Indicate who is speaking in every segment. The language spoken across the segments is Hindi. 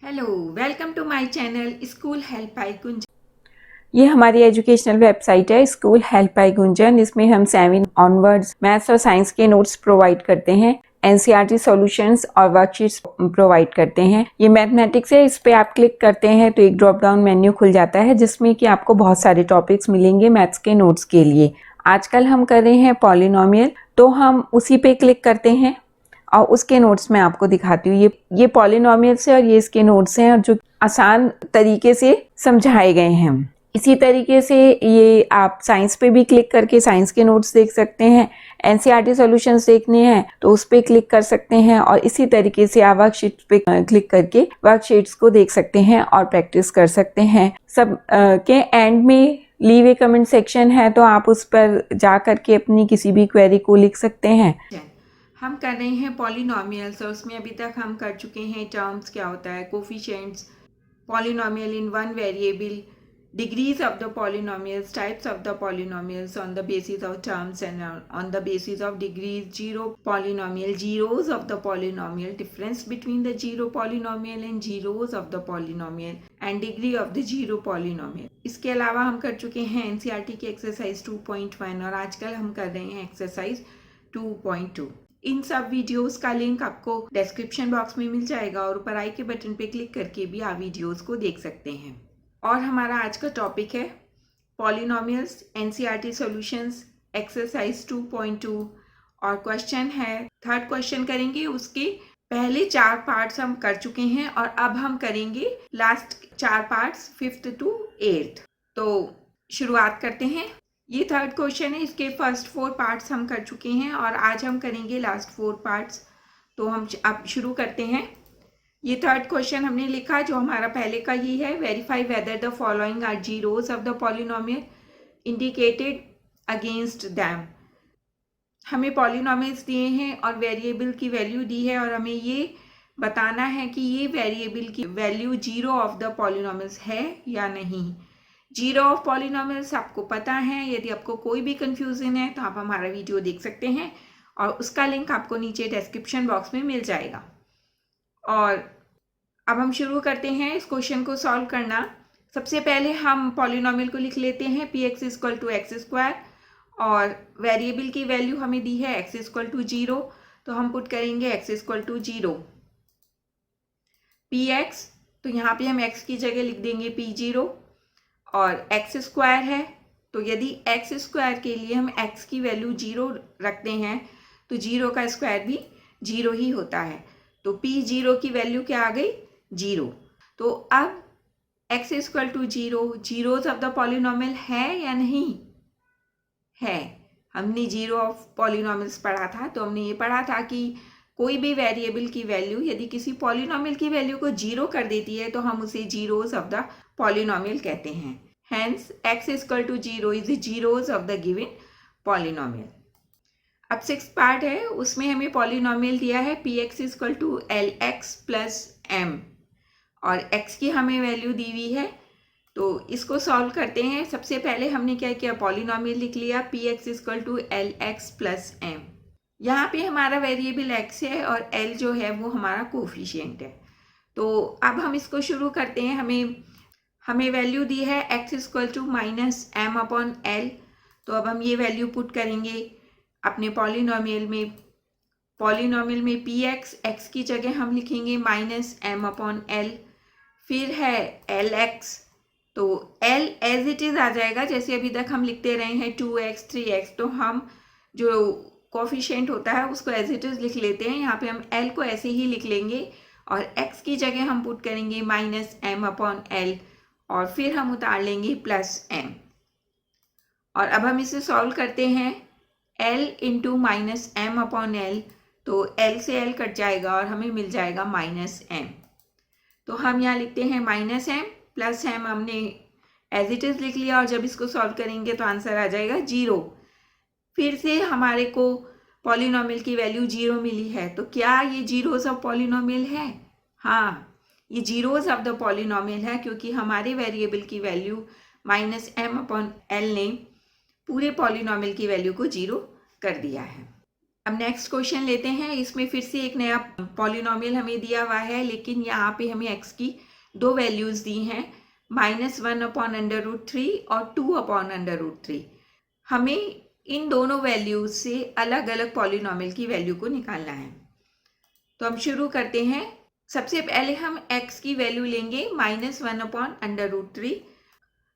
Speaker 1: Hello, welcome to my channel school help by Gunjan.
Speaker 2: ये हमारी एजुकेशनल वेबसाइट है स्कूल हेल्प बाय गुंजन। इसमें हम 7 ऑनवर्ड्स मैथ्स और साइंस के नोट्स प्रोवाइड करते हैं, एनसीईआरटी सॉल्यूशंस और वर्कशीट्स प्रोवाइड करते हैं। ये मैथमेटिक्स है, इस पे आप क्लिक करते हैं तो एक ड्रॉप डाउन मेन्यू खुल जाता है जिसमें कि आपको बहुत सारे टॉपिक्स मिलेंगे मैथ्स के नोट्स के लिए। आजकल हम कर रहे हैं पॉलिनोमियल, तो हम उसी पे क्लिक करते हैं और उसके नोट्स मैं आपको दिखाती हूँ। ये पॉलिनोमियल्स है और ये इसके नोट्स हैं और जो आसान तरीके से समझाए गए हैं। इसी तरीके से ये आप साइंस पे भी क्लिक करके साइंस के नोट्स देख सकते हैं। एनसीईआरटी सॉल्यूशंस देखने हैं तो उस पर क्लिक कर सकते हैं और इसी तरीके से आप वर्कशीट पे क्लिक करके वर्कशीट्स को देख सकते हैं और प्रैक्टिस कर सकते हैं। सब के एंड में लीव ए कमेंट सेक्शन है, तो आप उस पर जा करके अपनी किसी भी क्वेरी को लिख सकते हैं।
Speaker 1: हम कर रहे हैं पॉलिनोमियल्स और उसमें अभी तक हम कर चुके हैं टर्म्स क्या होता है, coefficients, polynomial in one variable, degrees of the polynomials, types of the polynomials on the basis of terms and on the basis of degrees, zero polynomial, zeros of the polynomial, difference between the zero polynomial and zeros of the polynomial and degree of the zero polynomial. इसके अलावा हम कर चुके हैं एनसीईआरटी की एक्सरसाइज 2.1 और आजकल हम कर रहे हैं एक्सरसाइज 2.2। इन सब वीडियोस का लिंक आपको डिस्क्रिप्शन बॉक्स में मिल जाएगा और ऊपर आई के बटन पे क्लिक करके भी आप वीडियोस को देख सकते हैं। और हमारा आज का टॉपिक है पॉलिनोमियल्स, एनसीईआरटी सॉल्यूशंस, एक्सरसाइज 2.2 और क्वेश्चन है, थर्ड क्वेश्चन करेंगे। उसके पहले 4 पार्ट्स हम कर चुके हैं और अब हम करेंगे last 4 parts 5th to 8th। तो शुरुआत करते हैं। ये थर्ड क्वेश्चन है, इसके फर्स्ट 4 पार्ट्स हम कर चुके हैं और आज हम करेंगे लास्ट 4 पार्ट्स। तो हम अब शुरू करते हैं। ये थर्ड क्वेश्चन हमने लिखा जो हमारा पहले का ही है, verify whether the following are zeros of the polynomial indicated against them. हमें पॉलिनोमियल्स दिए हैं और वेरिएबल की वैल्यू दी है और हमें ये बताना है कि ये वेरिएबल की value zero of the polynomials है या नहीं। जीरो ऑफ पॉलिनोमियल्स आपको पता है, यदि आपको कोई भी कंफ्यूजन है तो आप हमारा वीडियो देख सकते हैं और उसका लिंक आपको नीचे डिस्क्रिप्शन बॉक्स में मिल जाएगा। और अब हम शुरू करते हैं इस क्वेश्चन को सॉल्व करना। सबसे पहले हम पॉलिनोमियल को लिख लेते हैं, p x equal to x square और वेरिएबल की वैल्यू हमें दी है एक्स इक्वल टू 0, तो हम पुट करेंगे x equal to 0 p x, तो यहाँ पे हम एक्स की जगह लिख देंगे p0 और एक्स स्क्वायर है तो यदि एक्स स्क्वायर के लिए हम एक्स की वैल्यू 0 रखते हैं तो 0 का स्क्वायर भी 0 ही होता है। तो p0 की वैल्यू क्या आ गई 0। तो अब x equal to 0, zeros of the polynomial है या नहीं है। हमने जीरो ऑफ पॉलिनोमियल्स पढ़ा था तो हमने ये पढ़ा था कि कोई भी वेरिएबल की वैल्यू यदि किसी पॉलिनोमियल की वैल्यू को 0 कर देती है तो हम उसे जीरोज ऑफ द पॉलिनोमियल कहते हैं। Hence x equal to 0 is zeros of the given polynomial. अब 6th पार्ट है, उसमें हमें पॉलिनोमियल दिया है p x equal to l x plus m और x की हमें वैल्यू दी हुई है। तो इसको सॉल्व करते हैं। सबसे पहले हमने क्या किया, पॉलिनोमियल लिख लिया p x equal to l x plus m. यहाँ पे हमारा वेरिएबल x है और l जो है वो हमारा कोफिशिएंट है। तो अब हम इसको शुरू करते हैं। हमें वैल्यू दी है x equal to minus m upon l, तो अब हम ये वैल्यू पुट करेंगे अपने पॉलिनोमियल में। पॉलिनोमियल में पी एक्स की जगह हम लिखेंगे माइनस एम अपॉन एल, फिर है एल एक्स, तो l एज इट इज़ आ जाएगा जैसे अभी तक हम लिखते रहे हैं 2x 3x, तो हम जो कोफिशिएंट होता है उसको एज इट इज़ लिख लेते हैं। यहाँ पे हम l को ऐसे ही लिख लेंगे और x की जगह हम पुट करेंगे माइनस एम अपॉन एल और फिर हम उतार लेंगे प्लस m। और अब हम इसे सॉल्व करते हैं, l into minus m upon l, तो l से l कट जाएगा और हमें मिल जाएगा माइनस m। तो हम यहाँ लिखते हैं माइनस m प्लस m, हमने एज इट इज़ लिख लिया और जब इसको सॉल्व करेंगे तो आंसर आ जाएगा 0। फिर से हमारे को पॉलिनोमियल की वैल्यू 0 मिली है, तो क्या ये जीरोज ऑफ पॉलिनोमियल है? हाँ, ये जीरोज ऑफ द पॉलिनोमियल है क्योंकि हमारे वेरिएबल की value minus m upon l ने पूरे पॉलिनोमियल की वैल्यू को 0 कर दिया है। अब नेक्स्ट क्वेश्चन लेते हैं। इसमें फिर से एक नया पॉलिनोमियल हमें दिया हुआ है, लेकिन यहाँ पे हमें x की दो वैल्यूज़ दी हैं, -1/√3 और 2/√3। हमें इन दोनों वैल्यूज से अलग अलग पॉलिनोमियल की वैल्यू को निकालना है। तो हम शुरू करते हैं। सबसे पहले हम x की वैल्यू लेंगे -1/√3।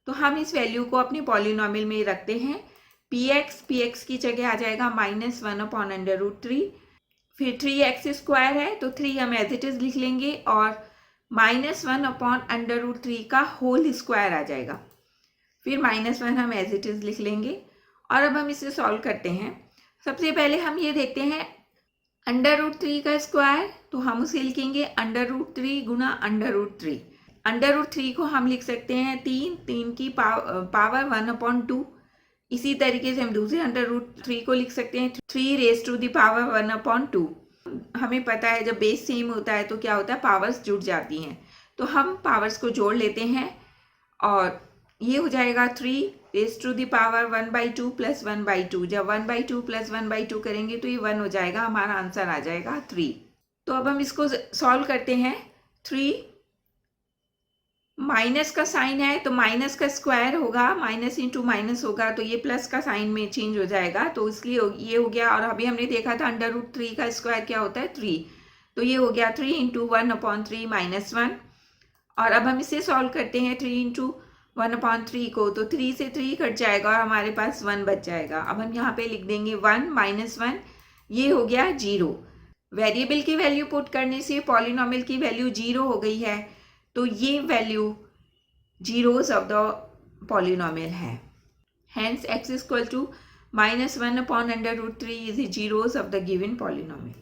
Speaker 1: तो हम इस वैल्यू को अपने पॉलिनोमियल में रखते हैं। px की जगह आ जाएगा -1/√3। फिर 3x² है तो 3 हम एज इट इज़ लिख लेंगे और -1/√3 का होल स्क्वायर आ जाएगा। फिर -1 हम एज इट इज़ लिख लेंगे और अब हम इसे सॉल्व करते हैं। सबसे पहले हम ये देखते हैं √3 का स्क्वायर, तो हम उसे लिखेंगे √3 गुना √3। √3 को हम लिख सकते हैं 3 की पावर 1/2। इसी तरीके से हम दूसरे √3 को लिख सकते हैं 3 1/2। हमें पता है जब बेस सेम होता है तो क्या होता है, पावर्स जुड़ जाती हैं। तो हम पावर्स को जोड़ लेते हैं और ये हो जाएगा 3 1/2 + 1/2। जब 1/2 + 1/2 करेंगे तो ये 1 हो जाएगा, हमारा आंसर आ जाएगा 3। तो अब हम इसको सॉल्व करते हैं। 3 माइनस का साइन है तो माइनस का स्क्वायर होगा, माइनस इंटू माइनस होगा तो ये प्लस का साइन में चेंज हो जाएगा, तो इसलिए ये हो गया। और अभी हमने देखा था √3 का स्क्वायर क्या होता है, 3। तो ये हो गया 3 × 1/3 -1। और अब हम इसे सॉल्व करते हैं 3 × 1/3 को, तो 3 से 3 कट जाएगा और हमारे पास 1 बच जाएगा। अब हम यहाँ पे लिख देंगे 1 -1, ये हो गया 0। वेरिएबल की वैल्यू पुट करने से पॉलिनोमियल की वैल्यू 0 हो गई है, तो ये value zeros of the polynomial है। Hence x = -1/√3 is the zeros of the given polynomial।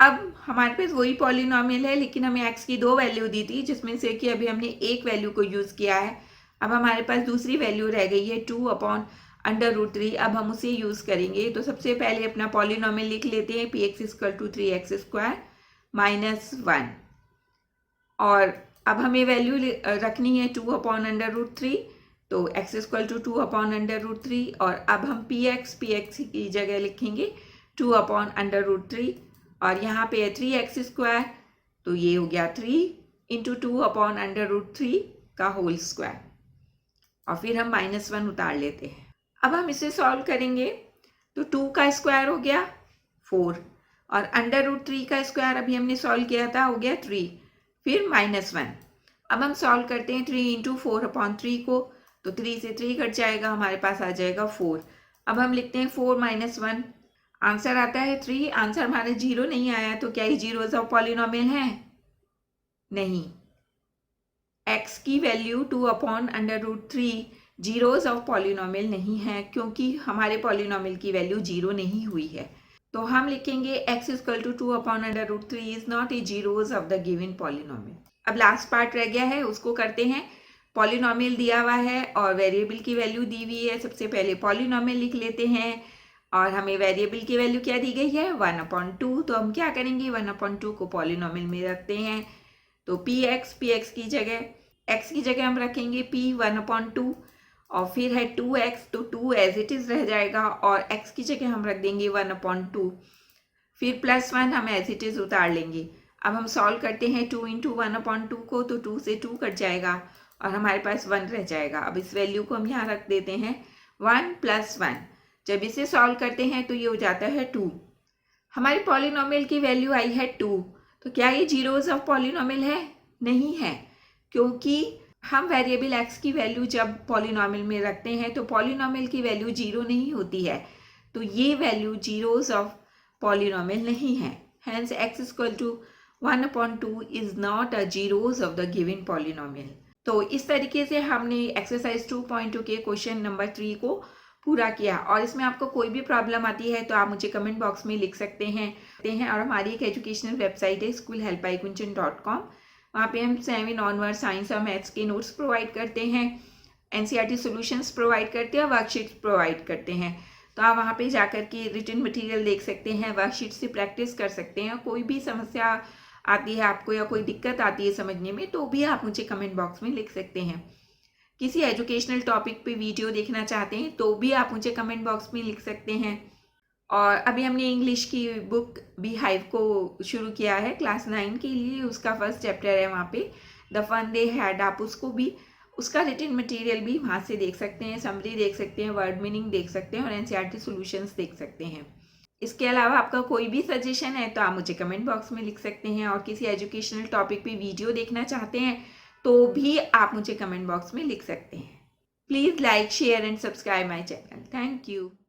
Speaker 1: अब हमारे पास वही पॉलिनोमियल है, लेकिन हमें x की दो वैल्यू दी थी, जिसमें से कि अभी हमने एक वैल्यू को यूज़ किया है। अब हमारे पास दूसरी वैल्यू रह गई है 2/√3। अब हम उसे यूज़ करेंगे। तो सबसे पहले अपना पॉलिनोमियल लिख लेते हैं। px = 3x² - 1। और अब हमें वैल्यू रखनी है 2/√3, तो x = 2/√3। और अब हम px की जगह लिखेंगे 2/√3 और यहाँ पे है 3x², तो ये हो गया 3 × 2/√3 का होल स्क्वायर। और फिर हम -1 उतार लेते हैं। अब हम इसे सॉल्व करेंगे तो 2 का स्क्वायर हो गया 4 और √3 का स्क्वायर अभी हमने सॉल्व किया था, हो गया 3, फिर -1। अब हम सॉल्व करते हैं 3 × 4/3 को, तो 3 से 3 कट जाएगा, हमारे पास आ जाएगा 4। अब हम लिखते हैं 4 - 1, आंसर आता है 3। आंसर हमारे 0 नहीं आया, तो क्या ये जीरोज ऑफ पॉलिनोमियल है? नहीं। x की वैल्यू 2/√3 जीरोज ऑफ पॉलिनोमियल नहीं है, क्योंकि हमारे पॉलिनोमियल की वैल्यू 0 नहीं हुई है। तो हम लिखेंगे x = 2/√3 is not a zeros of the given polynomial. अब लास्ट पार्ट रह गया है, उसको करते हैं। पॉलिनोमियल दिया हुआ है और वेरिएबल की वैल्यू दी हुई है। सबसे पहले पॉलिनोमियल लिख लेते हैं और हमें वेरिएबल की वैल्यू क्या दी गई है, 1/2। तो हम क्या करेंगे, 1/2 को पॉलिनोमियल में रखते हैं। तो px की जगह, x की जगह हम रखेंगे p 1/2 और फिर है 2x, तो 2 एज इट इज़ रह जाएगा और x की जगह हम रख देंगे 1/2। फिर +1 हम एज इट इज़ उतार लेंगे। अब हम सॉल्व करते हैं 2 × 1/2 को, तो 2 से 2 कट जाएगा और हमारे पास 1 रह जाएगा। अब इस वैल्यू को हम यहाँ रख देते हैं 1 + 1। जब इसे सॉल्व करते हैं तो ये हो जाता है 2। हमारी पॉलिनोमियल की वैल्यू आई है 2, तो क्या ये जीरोज ऑफ पॉलिनोमियल है? नहीं है, क्योंकि हम वेरिएबल x की वैल्यू जब पॉलिनोमियल में रखते हैं तो पॉलिनोमियल की वैल्यू 0 नहीं होती है, तो ये वैल्यू जीरोज ऑफ पॉलिनोमियल नहीं है। Hence x = 1/2 is not a zeros of the given polynomial. तो इस तरीके से हमने एक्सरसाइज 2.2 के क्वेश्चन नंबर 3 को पूरा किया। और इसमें आपको कोई भी प्रॉब्लम आती है तो आप मुझे कमेंट बॉक्स में लिख सकते हैं। और हमारी एक एजुकेशनल वेबसाइट है schoolhelpbygunjan.com। वहाँ पे हम 7 ऑनवर्ड साइंस और मैथ्स के नोट्स प्रोवाइड करते हैं, NCERT सॉल्यूशंस प्रोवाइड करते हैं और वर्कशीट्स प्रोवाइड करते हैं। तो आप वहाँ पे जाकर के रिटन मटेरियल देख सकते हैं, वर्कशीट से प्रैक्टिस कर सकते हैं। कोई भी समस्या आती है आपको या कोई दिक्कत आती है समझने में, तो भी आप मुझे कमेंट बॉक्स में लिख सकते हैं। किसी एजुकेशनल टॉपिक पे वीडियो देखना चाहते हैं तो भी आप मुझे कमेंट बॉक्स में लिख सकते हैं। और अभी हमने इंग्लिश की बुक बी हाइव को शुरू किया है क्लास 9 के लिए। उसका फर्स्ट चैप्टर है वहाँ पे द फन दे हैड। आप उसको भी, उसका रिटन मटेरियल भी वहाँ से देख सकते हैं, समरी देख सकते हैं, वर्ड मीनिंग देख सकते हैं और एनसीईआरटी सॉल्यूशंस देख सकते हैं। इसके अलावा आपका कोई भी सजेशन है तो आप मुझे कमेंट बॉक्स में लिख सकते हैं, और किसी एजुकेशनल टॉपिक पे वीडियो देखना चाहते हैं तो भी आप मुझे कमेंट बॉक्स में लिख सकते हैं। Please like, share and subscribe my channel. Thank you.